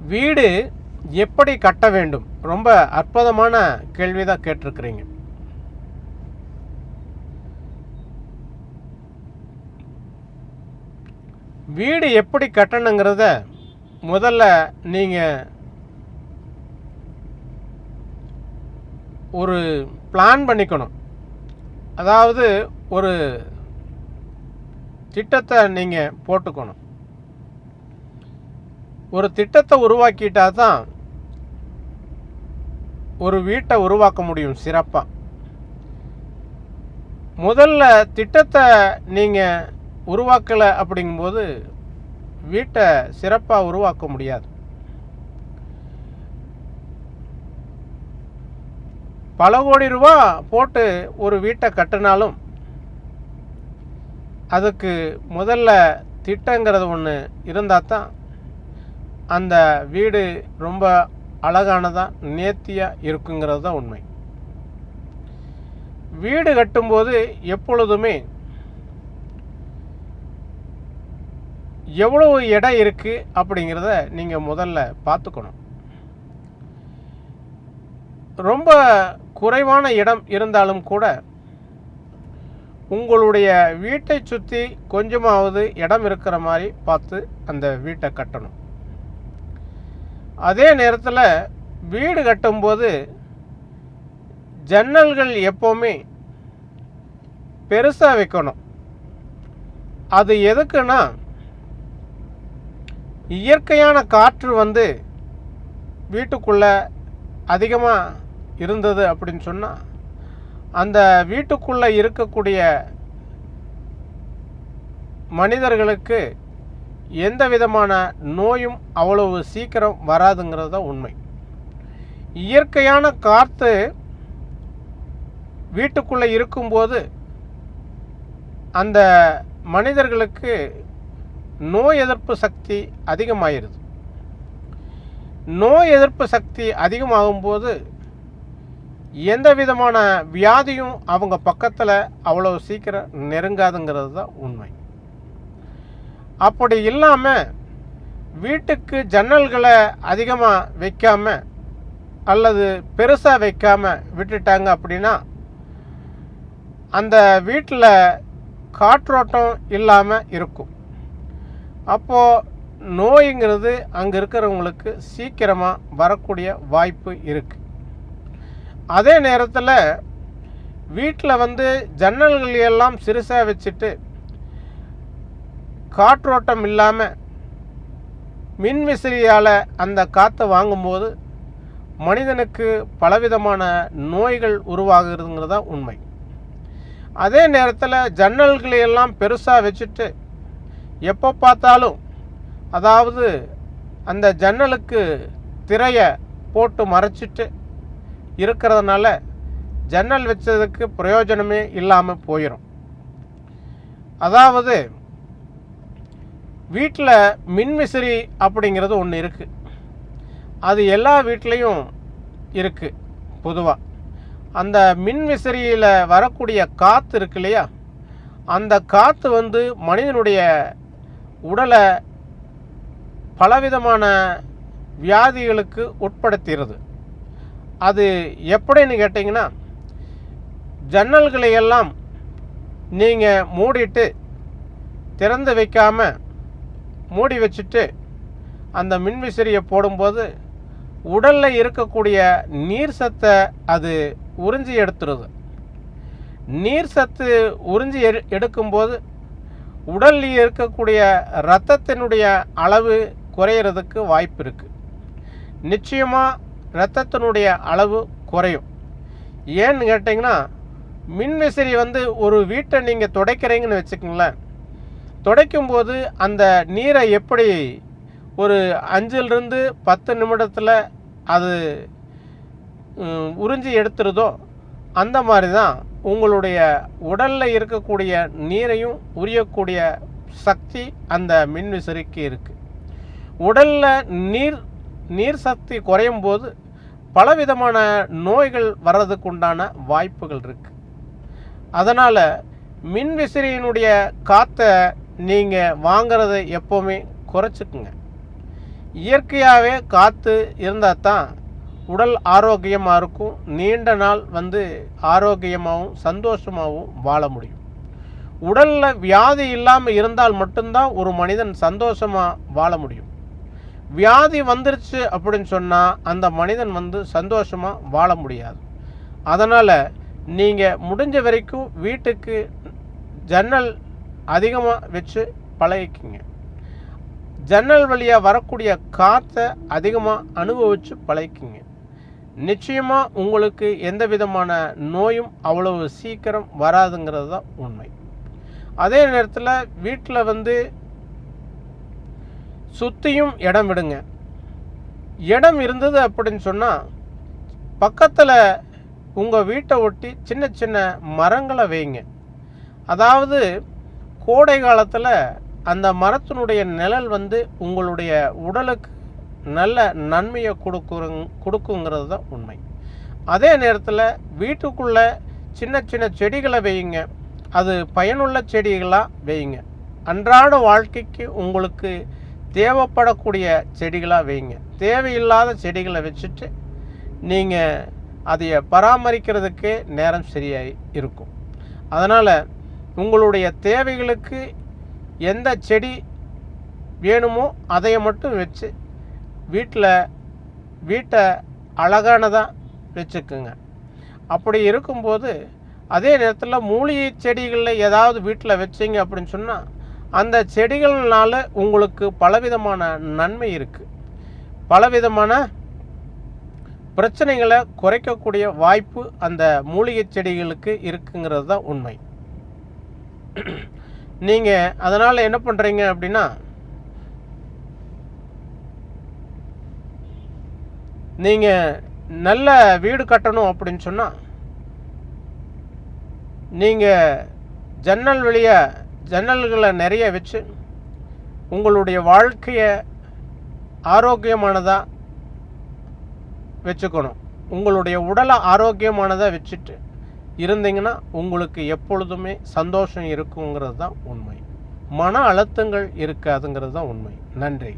வீடு எப்படி கட்ட வேண்டும்? ரொம்ப அற்புதமான கேள்வி தான் கேட்டிருக்கிறீங்க. வீடு எப்படி கட்டணுங்கிறத முதல்ல நீங்கள் ஒரு பிளான் பண்ணிக்கணும். அதாவது ஒரு திட்டத்தை நீங்கள் போட்டுக்கணும். ஒரு திட்டத்தை உருவாக்கிட்டா தான் ஒரு வீட்டை உருவாக்க முடியும் சிறப்பாக. முதல்ல திட்டத்தை நீங்கள் உருவாக்கலை அப்படிங்கும்போது வீட்டை சிறப்பாக உருவாக்க முடியாது. பல கோடி ரூபா போட்டு ஒரு வீட்டை கட்டினாலும் அதுக்கு முதல்ல திட்டங்கிறது ஒன்று இருந்தால் தான் அந்த வீடு ரொம்ப அழகானதாக நேர்த்தியாக இருக்குங்கிறது தான் உண்மை. வீடு கட்டும்போது எப்பொழுதுமே எவ்வளவு இடம் இருக்குது அப்படிங்கிறத நீங்கள் முதல்ல பார்த்துக்கணும். ரொம்ப குறைவான இடம் இருந்தாலும் கூட உங்களுடைய வீட்டை சுற்றி கொஞ்சமாவது இடம் இருக்கிற மாதிரி பார்த்து அந்த வீட்டை கட்டணும். அதே நேரத்தில் வீடு கட்டும்போது ஜன்னல்கள் எப்போவுமே பெருசாக வைக்கணும். அது எதுக்குன்னா, இயற்கையான காற்று வீட்டுக்குள்ளே அதிகமாக இருந்தது அப்படின்னு சொன்னால் அந்த வீட்டுக்குள்ளே இருக்கக்கூடிய மனிதர்களுக்கு எந்த விதமான நோயும் அவ்வளவு சீக்கிரம் வராதுங்கிறது தான் உண்மை. இயற்கையான காற்று வீட்டுக்குள்ளே இருக்கும்போது அந்த மனிதர்களுக்கு நோய் எதிர்ப்பு சக்தி அதிகமாகிடுது. நோய் எதிர்ப்பு சக்தி அதிகமாகும்போது எந்த விதமான வியாதியும் அவங்க பக்கத்தில் அவ்வளோ சீக்கிரம் நெருங்காதுங்கிறது தான் உண்மை. அப்படி இல்லாமல் வீட்டுக்கு ஜன்னல்களை அதிகமாக வைக்காமல் அல்லது பெருசாக வைக்காமல் விட்டுட்டாங்க அப்படின்னா அந்த வீட்டில் காற்றோட்டம் இல்லாமல் இருக்கும். அப்போது நோய்ங்கிறது அங்கே இருக்கிறவங்களுக்கு சீக்கிரமாக வரக்கூடிய வாய்ப்பு இருக்குது. அதே நேரத்தில் வீட்டில் ஜன்னல்கள் எல்லாம் சிறுசாக வச்சுட்டு காற்றோட்டம் இல்லாமல் மின்விசிறியால் அந்த காற்றை வாங்கும்போது மனிதனுக்கு பலவிதமான நோய்கள் உருவாகுறதுங்கிறது தான் உண்மை. அதே நேரத்தில் ஜன்னல்களையெல்லாம் பெருசாக வச்சுட்டு எப்போ பார்த்தாலும், அதாவது அந்த ஜன்னலுக்கு திரையை போட்டு மறைச்சிட்டு இருக்கிறதுனால ஜன்னல் வச்சதுக்கு பிரயோஜனமே இல்லாமல் போயிடும். அதாவது வீட்டில் மின்விசிறி அப்படிங்கிறது ஒன்று இருக்குது. அது எல்லா வீட்லேயும் இருக்குது. பொதுவாக அந்த மின்விசிறியில் வரக்கூடிய காற்று இருக்கு இல்லையா, அந்த காற்று மனிதனுடைய உடலை பலவிதமான வியாதிகளுக்கு உட்படுத்துகிறது. அது எப்படின்னு கேட்டிங்கன்னா, ஜன்னல்களை எல்லாம் நீங்கள் மூடிட்டு திறந்து வைக்காமல் மூடி வச்சுட்டு அந்த மின்விசிறியை போடும்போது உடலில் இருக்கக்கூடிய நீர் சத்தை அது உறிஞ்சி எடுத்துருது. நீர் சத்து உறிஞ்சி எடுக்கும்போது உடலில் இருக்கக்கூடிய இரத்தத்தினுடைய அளவு குறையிறதுக்கு வாய்ப்பு இருக்குது. நிச்சயமாக இரத்தத்தினுடைய அளவு குறையும். ஏன்னு கேட்டிங்கன்னா, மின்விசிறி ஒரு வீட்டை நீங்கள் துடைக்கிறீங்கன்னு வச்சுக்கோங்களேன். துடைக்கும்போது அந்த நீரை எப்படி ஒரு 5லிருந்து 10 நிமிடத்தில் அது உறிஞ்சி எடுத்துருதோ அந்த மாதிரி தான் உங்களுடைய உடலில் இருக்கக்கூடிய நீரையும் உரியக்கூடிய சக்தி அந்த மின்விசிறிக்கு இருக்குது. உடலில் நீர் சக்தி குறையும் போது பலவிதமான நோய்கள் வர்றதுக்கு உண்டான வாய்ப்புகள் இருக்குது. அதனால் மின்விசிறியினுடைய காற்றை நீங்கள் வாங்கிறத எப்போவுமே குறைச்சிக்குங்க. இயற்கையாகவே காற்று இருந்தால் தான் உடல் ஆரோக்கியமாக இருக்கும். நீண்ட நாள் ஆரோக்கியமாகவும் சந்தோஷமாகவும் வாழ முடியும். உடலில் வியாதி இல்லாமல் இருந்தால் மட்டும்தான் ஒரு மனிதன் சந்தோஷமாக வாழ முடியும். வியாதி வந்துருச்சு அப்படின்னு சொன்னால் அந்த மனிதன் சந்தோஷமாக வாழ முடியாது. அதனால் நீங்கள் முடிஞ்ச வரைக்கும் வீட்டுக்கு ஜன்னல் அதிகமாக வச்சு பழகிக்கிங்க. ஜன்னல் வழியாக வரக்கூடிய காற்றை அதிகமாக அனுபவித்து பழகிக்கிங்க. நிச்சயமாக உங்களுக்கு எந்த விதமான நோயும் அவ்வளவு சீக்கிரம் வராதுங்கிறது தான் உண்மை. அதே நேரத்தில் வீட்டில் சுற்றியும் இடம் விடுங்க. இடம் இருந்தது அப்படின்னு சொன்னால் பக்கத்தில் உங்கள் வீட்டை ஒட்டி சின்ன சின்ன மரங்களை வைங்க. அதாவது கோடை காலத்தில் அந்த மரத்தினுடைய நிழல் உங்களுடைய உடலுக்கு நல்ல நன்மையை கொடுக்குங்கிறது தான் உண்மை. அதே நேரத்தில் வீட்டுக்குள்ளே சின்ன சின்ன செடிகளை வையுங்க. அது பயனுள்ள செடிகளாக வையுங்க. அன்றாட வாழ்க்கைக்கு உங்களுக்கு தேவைப்படக்கூடிய செடிகளாக வையுங்க. தேவையில்லாத செடிகளை வச்சுட்டு நீங்கள் அதை பராமரிக்கிறதுக்கே நேரம் சரியாக இருக்கும். அதனால் உங்களுடைய தேவைகளுக்கு எந்த செடி வேணுமோ அதை மட்டும் வச்சு வீட்டை அழகானதாக வச்சுக்குங்க. அப்படி இருக்கும்போது அதே நேரத்தில் மூலிகை செடிகளில் ஏதாவது வீட்டில் வச்சிங்க அப்படின்னு சொன்னால் அந்த செடிகள்னால உங்களுக்கு பலவிதமான நன்மை இருக்குது. பலவிதமான பிரச்சனைகளை குறைக்கக்கூடிய வாய்ப்பு அந்த மூலிகை செடிகளுக்கு இருக்குங்கிறது தான் உண்மை. நீங்கள் அதனால் என்ன பண்ணுறீங்க அப்படின்னா, நீங்கள் நல்ல வீடு கட்டணும் அப்படின்னு சொன்னால் நீங்கள் ஜன்னல்களை நிறைய வச்சு உங்களுடைய வாழ்க்கையை ஆரோக்கியமானதாக வச்சுக்கணும். உங்களுடைய உடலை ஆரோக்கியமானதாக வச்சுட்டு இருந்தீங்கன்னா உங்களுக்கு எப்பொழுதுமே சந்தோஷம் இருக்குங்கிறது தான் உண்மை. மன அழுத்தங்கள் இருக்காதுங்கிறது தான் உண்மை. நன்றி.